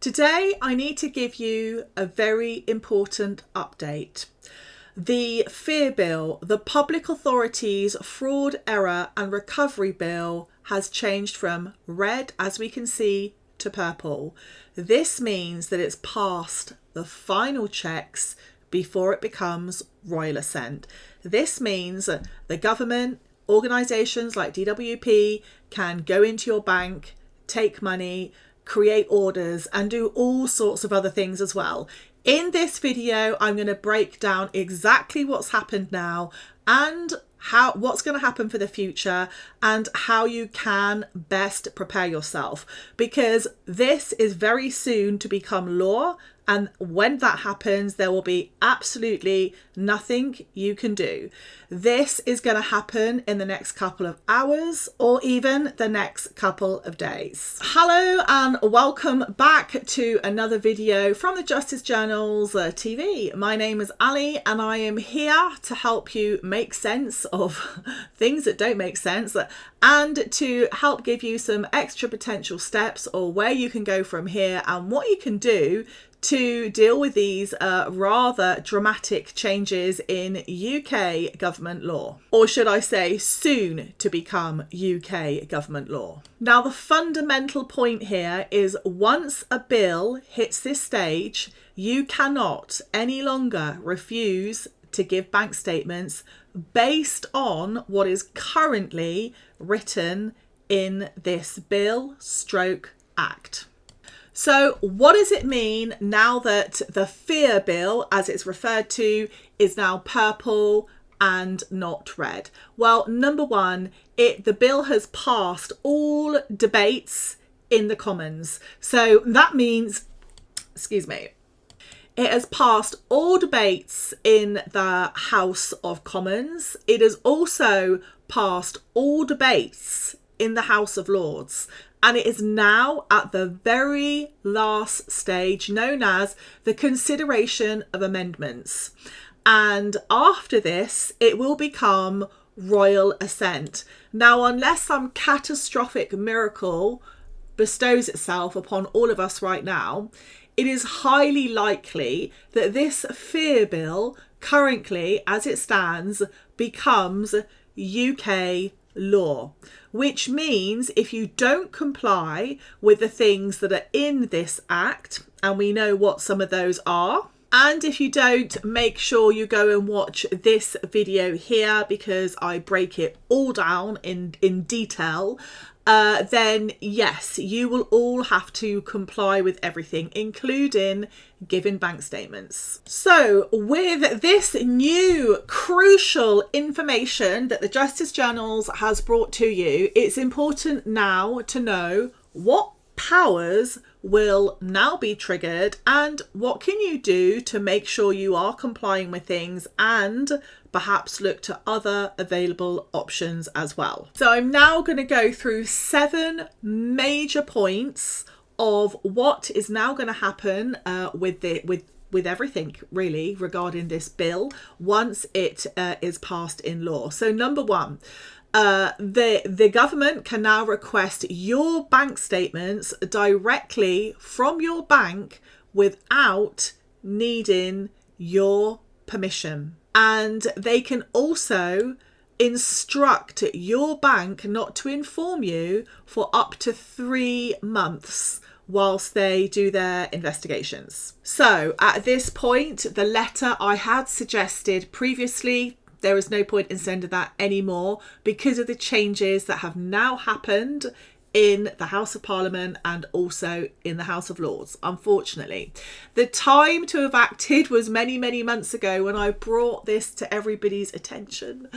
Today, I need to give you a very important update. The FEAR Bill, the Public Authorities Fraud, Error and Recovery Bill, has changed from red, as we can see, to purple. This means that it's passed the final checks before it becomes Royal Assent. This means that the government, organisations like DWP can go into your bank, take money, create orders and do all sorts of other things as well. In this video, I'm going to break down exactly what's happened now and what's going to happen for the future and how you can best prepare yourself, because this is very soon to become law, and when that happens there will be absolutely nothing you can do. This is going to happen in the next couple of hours or even the next couple of days. Hello and welcome back to another video from the Justice Journal's TV. My name is Ali and I am here to help you make sense of things that don't make sense and to help give you some extra potential steps or where you can go from here and what you can do to deal with these rather dramatic changes in UK government law, or should I say soon to become UK government law. Now, the fundamental point here is once a bill hits this stage, you cannot any longer refuse to give bank statements based on what is currently written in this bill/act. So what does it mean now that the FEAR Bill, as it's referred to, is now purple and not red? Well, number one, the bill has passed all debates in the Commons. So that means, it has passed all debates in the House of Commons. It has also passed all debates in the House of Lords. And it is now at the very last stage, known as the consideration of amendments. And after this, it will become Royal Assent. Now, unless some catastrophic miracle bestows itself upon all of us right now, it is highly likely that this FEAR Bill, currently as it stands, becomes UK law, which means if you don't comply with the things that are in this act, and we know what some of those are, and if you don't make sure you go and watch this video here because I break it all down in detail, then yes, you will all have to comply with everything, including giving bank statements. So with this new crucial information that the Justice Journals has brought to you, it's important now to know what powers will now be triggered and what can you do to make sure you are complying with things and perhaps look to other available options as well. So I'm now going to go through 7 major points of what is now going to happen with everything really regarding this bill once it is passed in law. So number one, the government can now request your bank statements directly from your bank without needing your permission. And they can also instruct your bank not to inform you for up to 3 months whilst they do their investigations. So at this point, the letter I had suggested previously, there is no point in sending that anymore because of the changes that have now happened in the House of Parliament and also in the House of Lords, unfortunately. The time to have acted was many, many months ago when I brought this to everybody's attention.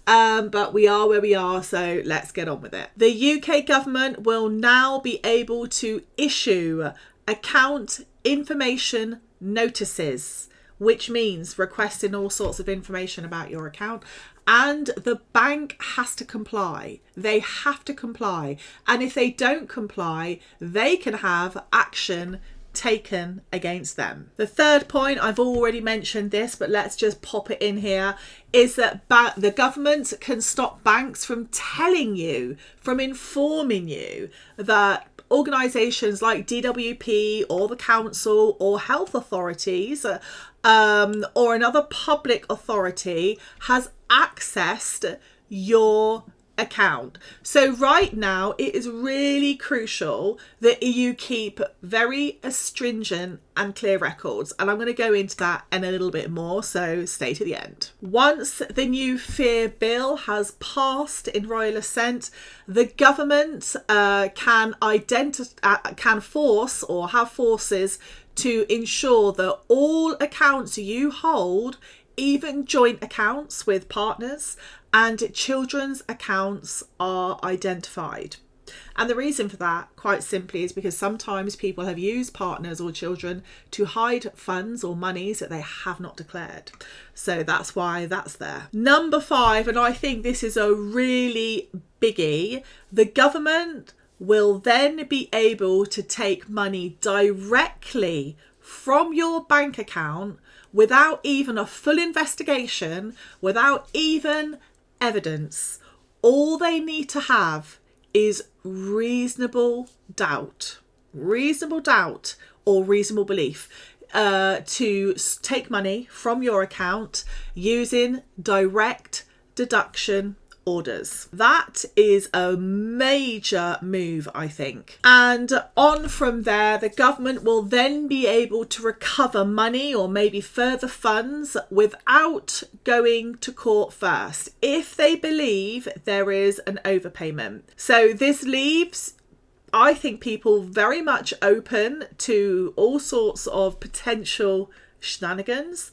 But we are where we are, so let's get on with it. The UK government will now be able to issue account information notices, which means requesting all sorts of information about your account, and the bank has to comply. They have to comply, and if they don't comply, they can have action taken against them. The third point, I've already mentioned this, but let's just pop it in here, is that the government can stop banks from telling you, from informing you that organisations like DWP or the council or health authorities or another public authority has accessed your account. So right now it is really crucial that you keep very stringent and clear records, and I'm going to go into that in a little bit more, so stay to the end. Once the new FEAR bill has passed in Royal Assent, the government can force or have forces to ensure that all accounts you hold, even joint accounts with partners and children's accounts, are identified. And the reason for that, quite simply, is because sometimes people have used partners or children to hide funds or monies that they have not declared. So that's why that's there. Number 5, and I think this is a really biggie, the government will then be able to take money directly from your bank account without even a full investigation, without even evidence. All they need to have is reasonable doubt or reasonable belief to take money from your account using direct deduction orders. That is a major move, I think. And on from there, the government will then be able to recover money or maybe further funds without going to court first, if they believe there is an overpayment. So this leaves, I think, people very much open to all sorts of potential shenanigans.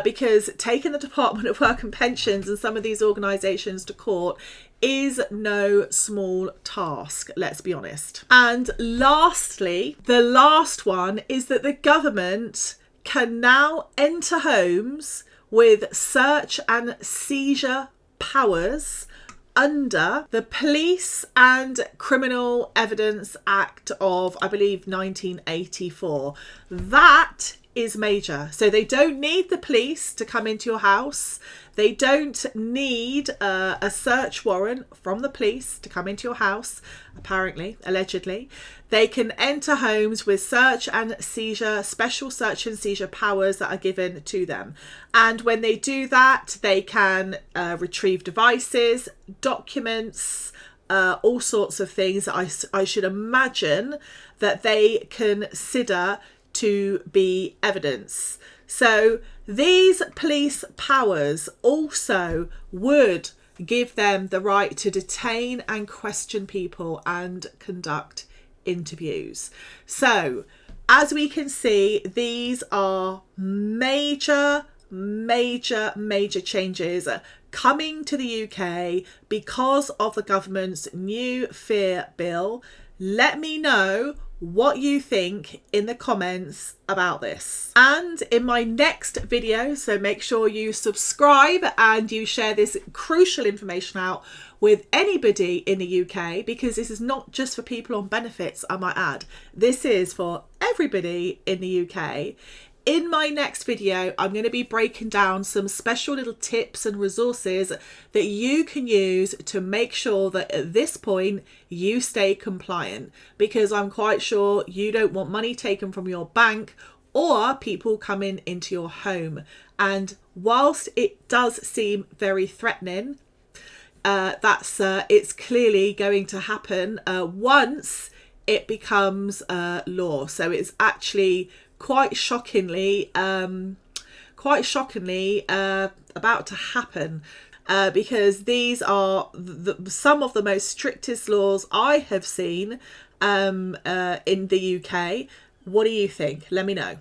Because taking the Department of Work and Pensions and some of these organisations to court is no small task, let's be honest. And lastly, the last one is that the government can now enter homes with search and seizure powers under the Police and Criminal Evidence Act of, I believe, 1984. That is major. So they don't need the police to come into your house. They don't need a search warrant from the police to come into your house, apparently, allegedly. They can enter homes with search and seizure, special search and seizure powers that are given to them. And when they do that, they can retrieve devices, documents, all sorts of things that I should imagine that they consider to be evidence. So these police powers also would give them the right to detain and question people and conduct interviews. So as we can see, these are major changes coming to the UK because of the government's new FEAR bill. Let me know what you think in the comments about this. And in my next video, so make sure you subscribe and you share this crucial information out with anybody in the UK, because this is not just for people on benefits, I might add. This is for everybody in the UK. In my next video, I'm going to be breaking down some special little tips and resources that you can use to make sure that at this point you stay compliant, because I'm quite sure you don't want money taken from your bank or people coming into your home. And whilst it does seem very threatening, it's clearly going to happen once it becomes law. So it's actually quite shockingly about to happen, because these are some of the most strictest laws I have seen in the UK. What do you think? Let me know.